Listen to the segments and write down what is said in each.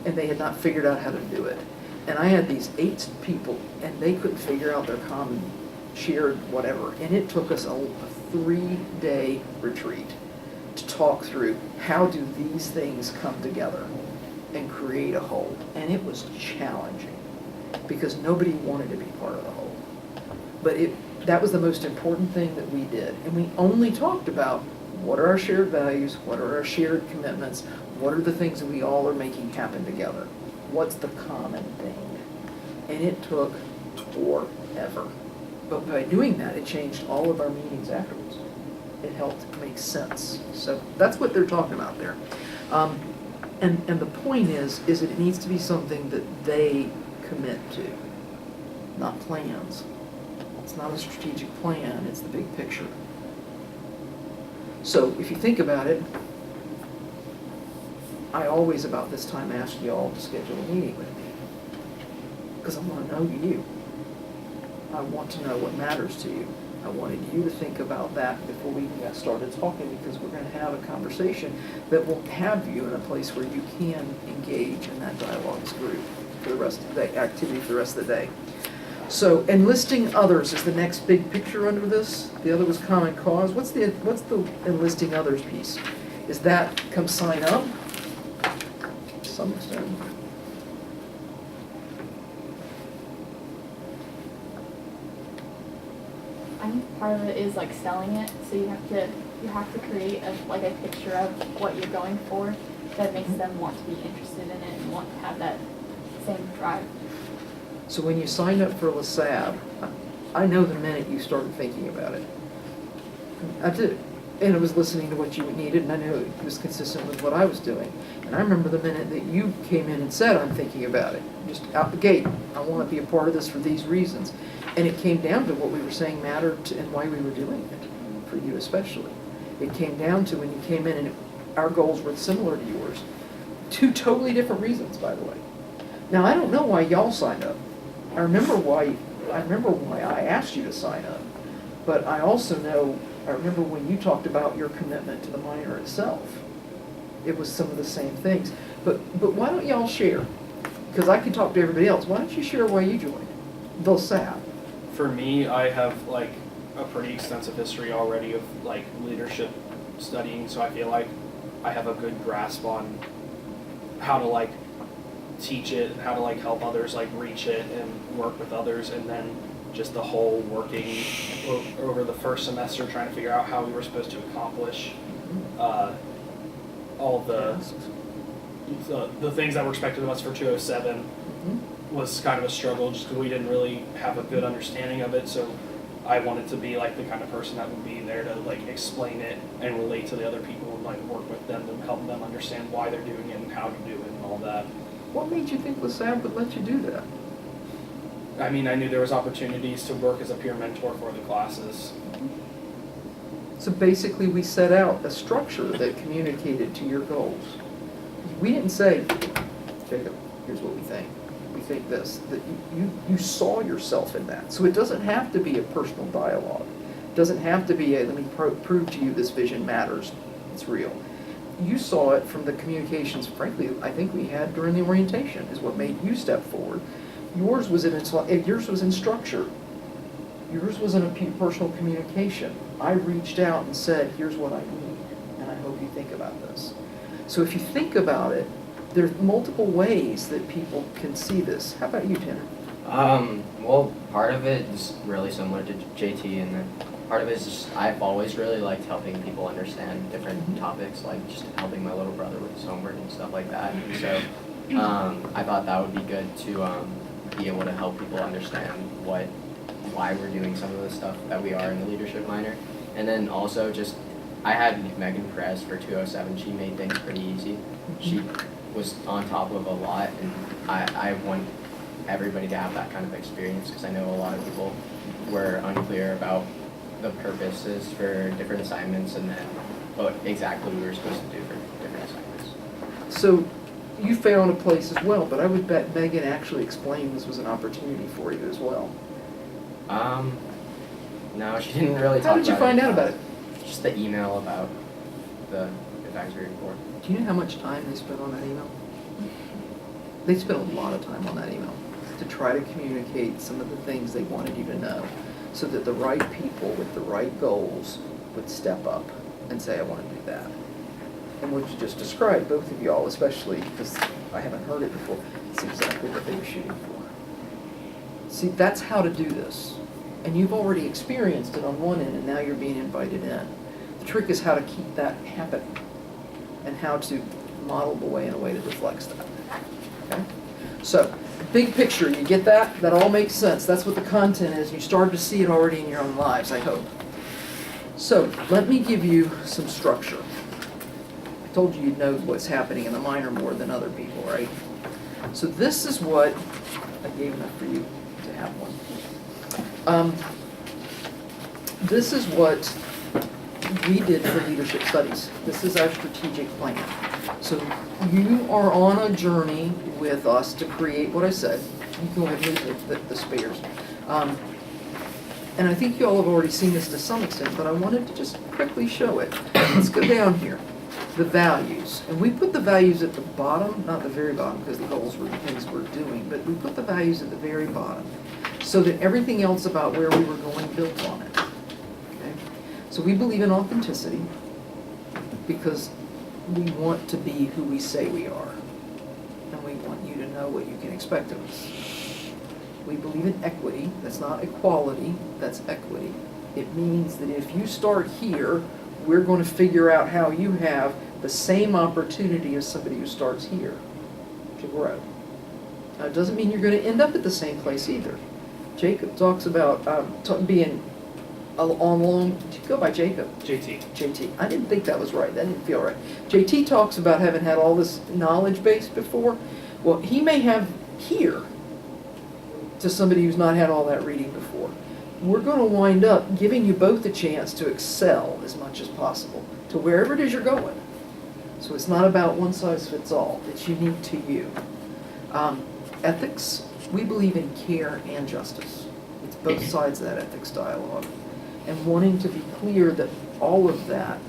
and they had not figured out how to do it. And I had these 8 people, and they couldn't figure out their common shared whatever. And it took us a 3-day retreat to talk through how do these things come together and create a whole. And it was challenging because nobody wanted to be part of the whole. But that was the most important thing that we did. And we only talked about what are our shared values, what are our shared commitments, what are the things that we all are making happen together, what's the common thing. And it took forever. But by doing that, it changed all of our meetings afterwards. It helped make sense. So that's what they're talking about there. And the point is that it needs to be something that they commit to, not plans. It's not a strategic plan, it's the big picture. So if you think about it, I always about this time ask you all to schedule a meeting with me because I want to know you. I want to know what matters to you. I wanted you to think about that before we got started talking because we're going to have a conversation that will have you in a place where you can engage in that dialogues group for the rest of the day, activity for the rest of the day. So enlisting others is the next big picture under this. The other was common cause. What's the enlisting others piece? Is that come sign up? To some extent. I think part of it is like selling it, so you have to create a picture of what you're going for that makes them want to be interested in it and want to have that same drive. So when you signed up for LaSalle, I know the minute you started thinking about it. I did. And I was listening to what you needed, and I knew it was consistent with what I was doing. And I remember the minute that you came in and said, I'm thinking about it, just out the gate, I want to be a part of this for these reasons. And it came down to what we were saying mattered and why we were doing it, for you especially. It came down to when you came in and our goals were similar to yours. 2 totally different reasons, by the way. Now, I don't know why y'all signed up. I remember why I asked you to sign up. But I remember when you talked about your commitment to the minor itself. It was some of the same things. But why don't y'all share? Because I can talk to everybody else. Why don't you share why you joined LaSalle? For me, I have like a pretty extensive history already of like leadership studying, so I feel like I have a good grasp on how to like teach it, how to like help others like reach it and work with others, and then just the whole working over the first semester trying to figure out how we were supposed to accomplish all the things that were expected of us for 207 was kind of a struggle just because we didn't really have a good understanding of it. So I wanted to be like the kind of person that would be there to like explain it and relate to the other people and like work with them to help them understand why they're doing it and how to do it and all that. What made you think LaSalle would let you do that? I mean, I knew there was opportunities to work as a peer mentor for the classes. So basically, we set out a structure that communicated to your goals. We didn't say, Jacob, here's what we think. We think this. That you saw yourself in that. So it doesn't have to be a personal dialogue. It doesn't have to be a, let me prove to you this vision matters. It's real. You saw it from the communications, frankly, I think we had during the orientation is what made you step forward. Yours was in structure. Yours was in a personal communication. I reached out and said, here's what I need, and I hope you think about this. So if you think about it, there's multiple ways that people can see this. How about you, Tanner? Well, part of it is really similar to JT, and then part of it is just I've always really liked helping people understand different topics, like just helping my little brother with his homework and stuff like that. And so I thought that would be good to be able to help people understand why we're doing some of the stuff that we are in the leadership minor. And then also just, I had Megan Perez for 207. She made things pretty easy. She was on top of a lot, and I want everybody to have that kind of experience because I know a lot of people were unclear about the purposes for different assignments and then what exactly we were supposed to do for different assignments. So you found a place as well, but I would bet Megan actually explained this was an opportunity for you as well. No, she didn't really talk about it. How did you find out about it? Just the email about the advisory board. Do you know how much time they spent on that email? They spent a lot of time on that email to try to communicate some of the things they wanted you to know, so that the right people with the right goals would step up and say, I want to do that. And what you just described, both of y'all, especially because I haven't heard it before, it's exactly what they were shooting for. See, that's how to do this. And you've already experienced it on one end, and now you're being invited in. The trick is how to keep that happening and how to model the way in a way that reflects that. Okay? So, big picture, you get that? That all makes sense. That's what the content is. You started to see it already in your own lives, I hope. So, let me give you some structure. I told you you'd know what's happening in the minor more than other people, right? So this is what, I gave enough for you to have one. This is what we did for leadership studies. This is our strategic plan. So you are on a journey with us to create what I said. You can go ahead and move the spares. And I think you all have already seen this to some extent, but I wanted to just quickly show it. Let's go down here. The values. And we put the values at the bottom, not the very bottom, because the goals were the things we're doing, but we put the values at the very bottom, so that everything else about where we were going built on it. Okay? So we believe in authenticity, because we want to be who we say we are. And we want you to know what you can expect of us. We believe in equity. That's not equality, that's equity. It means that if you start here, we're going to figure out how you have the same opportunity as somebody who starts here to grow. Now, it doesn't mean you're going to end up at the same place either. Jacob talks about being on long, did you go by Jacob? JT. I didn't think that was right. That didn't feel right. JT talks about having had all this knowledge base before. Well, he may have here to somebody who's not had all that reading before. We're going to wind up giving you both a chance to excel as much as possible to wherever it is you're going. So it's not about one size fits all. It's unique to you. Ethics, we believe in care and justice. It's both sides of that ethics dialogue. And wanting to be clear that all of that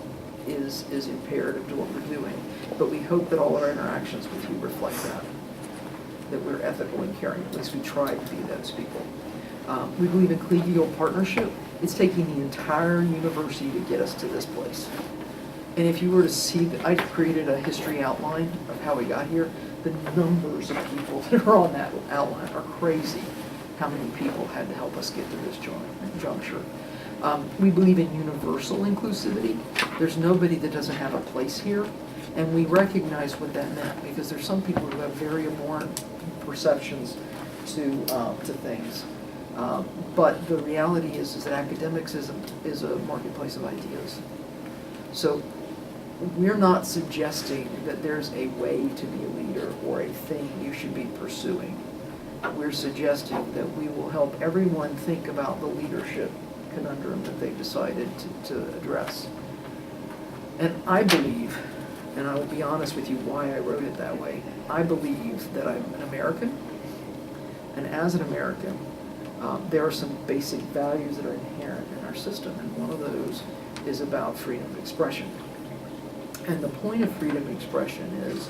is imperative to what we're doing. But we hope that all our interactions with you reflect that we're ethical and caring. At least we try to be those people. We believe in collegial partnership. It's taking the entire university to get us to this place. And if you were to see, I created a history outline of how we got here. The numbers of people that are on that outline are crazy. How many people had to help us get to this juncture. We believe in universal inclusivity. There's nobody that doesn't have a place here. And we recognize what that meant, because there's some people who have very abhorrent perceptions to things. But the reality is that academics is a marketplace of ideas. So we're not suggesting that there's a way to be a leader or a thing you should be pursuing. We're suggesting that we will help everyone think about the leadership conundrum that they've decided to address. And I believe, and I will be honest with you why I wrote it that way, I believe that I'm an American, and as an American, there are some basic values that are inherent in our system, and one of those is about freedom of expression. And the point of freedom of expression is,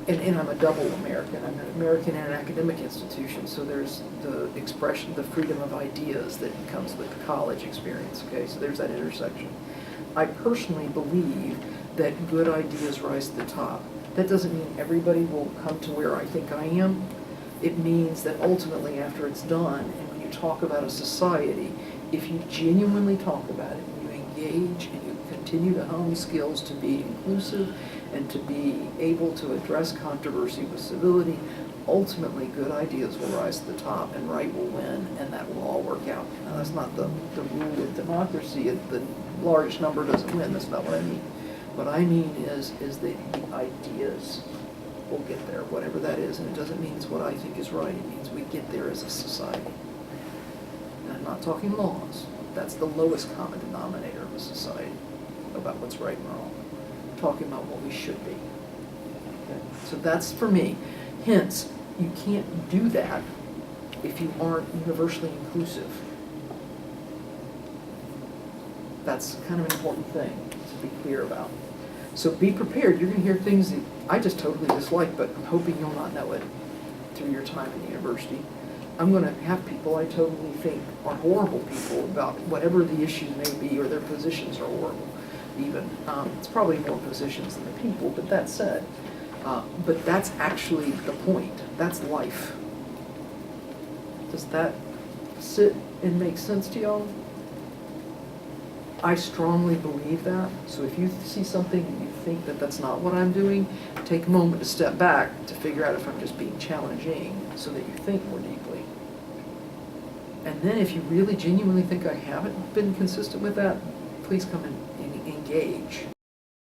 and I'm a double American. I'm an American and an academic institution, so there's the expression, the freedom of ideas that comes with the college experience, okay? So there's that intersection. I personally believe that good ideas rise to the top. That doesn't mean everybody will come to where I think I am. It means that ultimately, after it's done, and when you talk about a society, if you genuinely talk about it, and you engage, and you continue to hone skills to be inclusive, and to be able to address controversy with civility, ultimately good ideas will rise to the top, and right will win, and that will all work out. Now, that's not the rule of democracy. The largest number doesn't win. That's not what I mean. What I mean is that the ideas will get there, whatever that is, and it doesn't mean it's what I think is right. It means we get there as a society. And I'm not talking laws. That's the lowest common denominator of a society about what's right and wrong. I'm talking about what we should be. Okay? So that's for me. Hence, you can't do that if you aren't universally inclusive. That's kind of an important thing to be clear about. So be prepared. You're going to hear things that I just totally dislike, but I'm hoping you'll not know it. through your time in the university. I'm gonna have people I totally think are horrible people about whatever the issues may be, or their positions are horrible even. It's probably more positions than the people, but that said, but that's actually the point. That's life. Does that sit and make sense to y'all? I strongly believe that. So if you see something and you think that that's not what I'm doing, take a moment to step back to figure out if I'm just being challenging so that you think more deeply. And then if you really genuinely think I haven't been consistent with that, please come and engage.